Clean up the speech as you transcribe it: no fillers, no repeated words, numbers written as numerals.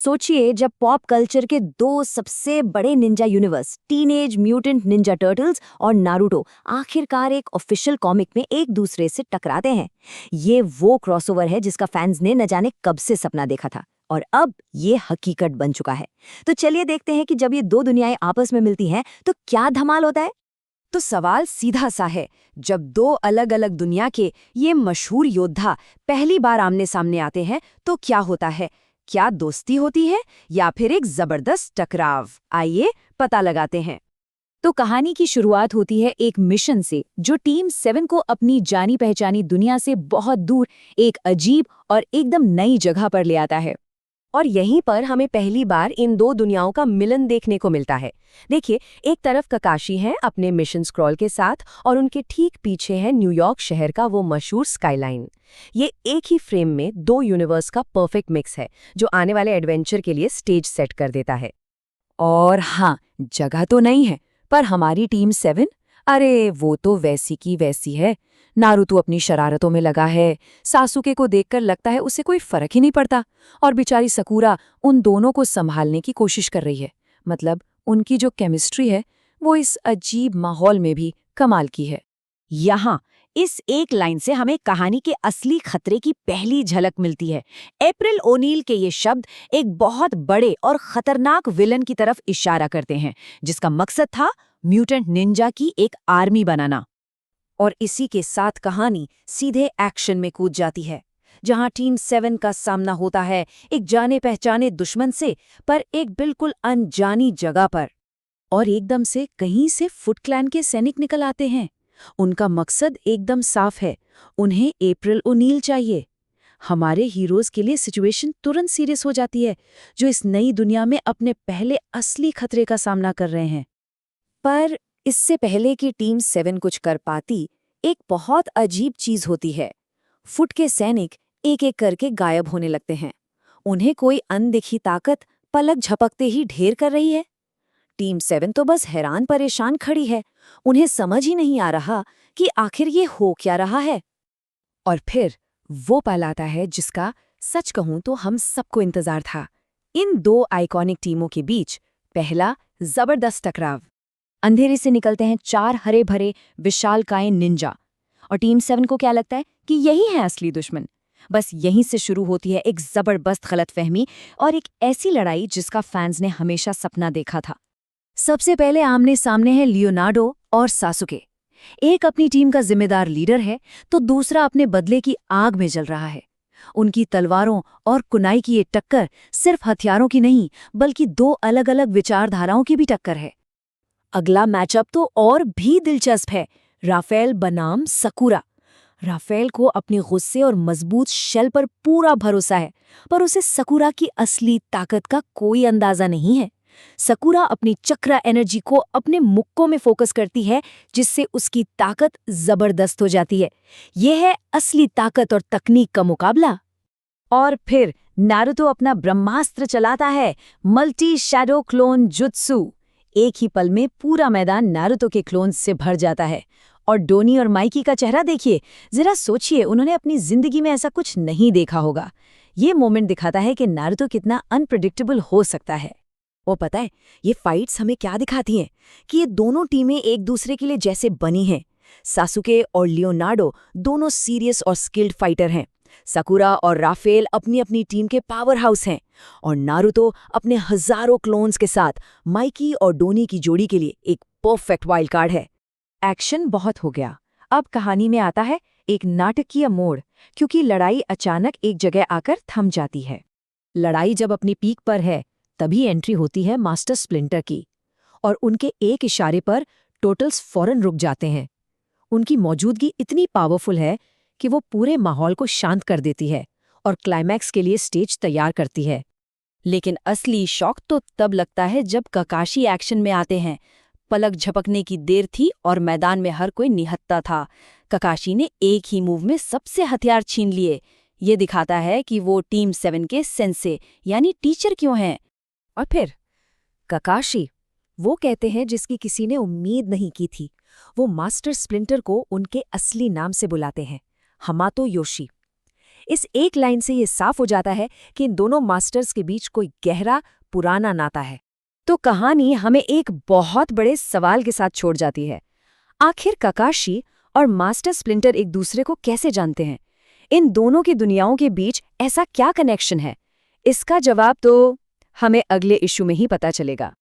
सोचिए जब pop culture के दो सबसे बड़े Ninja universe teenage mutant Ninja turtles और नारुतो आखिरकार एक ऑफिशियल कॉमिक में एक दूसरे से टकराते हैं। ये वो क्रॉसओवर है जिसका फैंस ने न जाने कब से सपना देखा था और अब ये हकीकत बन चुका है। तो चलिए देखते हैं कि जब ये दो दुनियाएं आपस में मिलती हैं तो क्या धमाल होता है। तो सवाल सीधा सा है, जब दो अलग अलग दुनिया के ये मशहूर योद्धा पहली बार आमने सामने आते हैं तो क्या होता है? क्या दोस्ती होती है या फिर एक जबरदस्त टकराव? आइए पता लगाते हैं। तो कहानी की शुरुआत होती है एक मिशन से जो टीम 7 को अपनी जानी पहचानी दुनिया से बहुत दूर एक अजीब और एकदम नई जगह पर ले आता है। और यहीं पर हमें पहली बार इन दो दुनियाओं का मिलन देखने को मिलता है। देखिए, एक तरफ ककाशी हैं अपने मिशन स्क्रॉल के साथ और उनके ठीक पीछे है न्यूयॉर्क शहर का वो मशहूर स्काईलाइन। ये एक ही फ्रेम में दो यूनिवर्स का परफेक्ट मिक्स है जो आने वाले एडवेंचर के लिए स्टेज सेट कर देता है। और हाँ, जगह तो नहीं है, पर हमारी टीम 7, अरे वो तो वैसी की वैसी है। नारुतो अपनी शरारतों में लगा है, सासुके को देखकर लगता है उसे कोई फर्क ही नहीं पड़ता, और बेचारी सकूरा उन दोनों को संभालने की कोशिश कर रही है। मतलब उनकी जो केमिस्ट्री है वो इस अजीब माहौल में भी कमाल की है। यहाँ इस एक लाइन से हमें कहानी के असली खतरे की पहली झलक मिलती है। अप्रैल ओनील के ये शब्द एक बहुत बड़े और खतरनाक विलन की तरफ इशारा करते हैं जिसका मकसद था म्यूटेंट निंजा की एक आर्मी बनाना। और इसी के साथ कहानी सीधे एक्शन में कूद जाती है, जहां टीम 7 का सामना होता है एक जाने पहचाने दुश्मन से, पर एक बिल्कुल अनजानी जगह पर। और एकदम से कहीं से फुट क्लैन के सैनिक निकल आते हैं। उनका मकसद एकदम साफ है, उन्हें अप्रैल ओनील चाहिए। हमारे हीरोज के लिए सिचुएशन तुरंत सीरियस हो जाती है, जो इस नई दुनिया में अपने पहले असली खतरे का सामना कर रहे हैं। पर इससे पहले कि टीम 7 कुछ कर पाती, एक बहुत अजीब चीज होती है। फुट के सैनिक एक एक करके गायब होने लगते हैं। उन्हें कोई अनदेखी ताकत पलक झपकते ही ढेर कर रही है। टीम 7 तो बस हैरान परेशान खड़ी है, उन्हें समझ ही नहीं आ रहा कि आखिर ये हो क्या रहा है। और फिर वो पल आता है जिसका सच कहूं तो हम सबको इंतजार था। इन दो आइकॉनिक टीमों के बीच पहला जबरदस्त टकराव। अंधेरे से निकलते हैं 4 हरे भरे विशालकाय निंजा, और टीम 7 को क्या लगता है कि यही है असली दुश्मन। बस यहीं से शुरू होती है एक जबरदस्त गलतफहमी और एक ऐसी लड़ाई जिसका फैंस ने हमेशा सपना देखा था। सबसे पहले आमने सामने है लियोनार्डो और सासुके। एक अपनी टीम का जिम्मेदार लीडर है तो दूसरा अपने बदले की आग में जल रहा है। उनकी तलवारों और कुनाई की ये टक्कर सिर्फ हथियारों की नहीं, बल्कि दो अलग अलग विचारधाराओं की भी टक्कर है। अगला मैचअप तो और भी दिलचस्प है, राफेल बनाम सकूरा। राफेल को अपने गुस्से और मजबूत शेल पर पूरा भरोसा है, पर उसे सकूरा की असली ताकत का कोई अंदाजा नहीं है। सकूरा अपनी चक्रा एनर्जी को अपने मुक्कों में फोकस करती है, जिससे उसकी ताकत जबरदस्त हो जाती है। यह है असली ताकत और तकनीक का मुकाबला। और फिर नारुतो अपना ब्रह्मास्त्र चलाता है, मल्टी शैडो क्लोन जुत्सु। एक ही पल में पूरा मैदान नारुतो के क्लोन से भर जाता है। और डोनी और माइकी का चेहरा देखिए, जरा सोचिए, उन्होंने अपनी जिंदगी में ऐसा कुछ नहीं देखा होगा। ये मोमेंट दिखाता है कि नारुतो कितना अनप्रेडिक्टेबल हो सकता है। वो पता है, ये फाइट्स हमें क्या दिखाती हैं कि ये दोनों टीमें एक दूसरे के लिए जैसे बनी हैं। सासुके और लियोनार्डो दोनों सीरियस और स्किल्ड फाइटर हैं। सकूरा और राफेल अपनी अपनी टीम के पावर हाउस हैं, और नारुतो अपने हजारों क्लोन्स के साथ माइकी और डोनी की जोड़ी के लिए एक परफेक्ट वाइल्ड कार्ड है। एक्शन बहुत हो गया, अब कहानी में आता है एक नाटकीय मोड़, क्योंकि लड़ाई अचानक एक जगह आकर थम जाती है। लड़ाई जब अपनी पीक पर है, तभी एंट्री होती है मास्टर स्प्लिंटर की, और उनके एक इशारे पर टोटल्स फौरन रुक जाते हैं। उनकी मौजूदगी इतनी पावरफुल है कि वो पूरे माहौल को शांत कर देती है और क्लाइमैक्स के लिए स्टेज तैयार करती है। लेकिन असली शॉक तो तब लगता है जब ककाशी एक्शन में आते हैं। पलक झपकने की देर थी और मैदान में हर कोई निहत्था था। ककाशी ने एक ही मूव में सबसे हथियार छीन लिए। ये दिखाता है कि वो टीम 7 के सेंसे यानी टीचर क्यों हैं। और फिर ककाशी, वो कहते हैं जिसकी किसी ने उम्मीद नहीं की थी। वो मास्टर स्प्लिंटर को उनके असली नाम से बुलाते हैं, हमातो योशी। इस एक लाइन से ये साफ हो जाता है कि इन दोनों मास्टर्स के बीच कोई गहरा पुराना नाता है। तो कहानी हमें एक बहुत बड़े सवाल के साथ छोड़ जाती है। आखिर ककाशी और मास्टर स्प्लिंटर एक दूसरे को कैसे जानते हैं? इन दोनों की दुनियाओं के बीच ऐसा क्या कनेक्शन है? इसका जवाब तो हमें अगले इशू में ही पता चलेगा।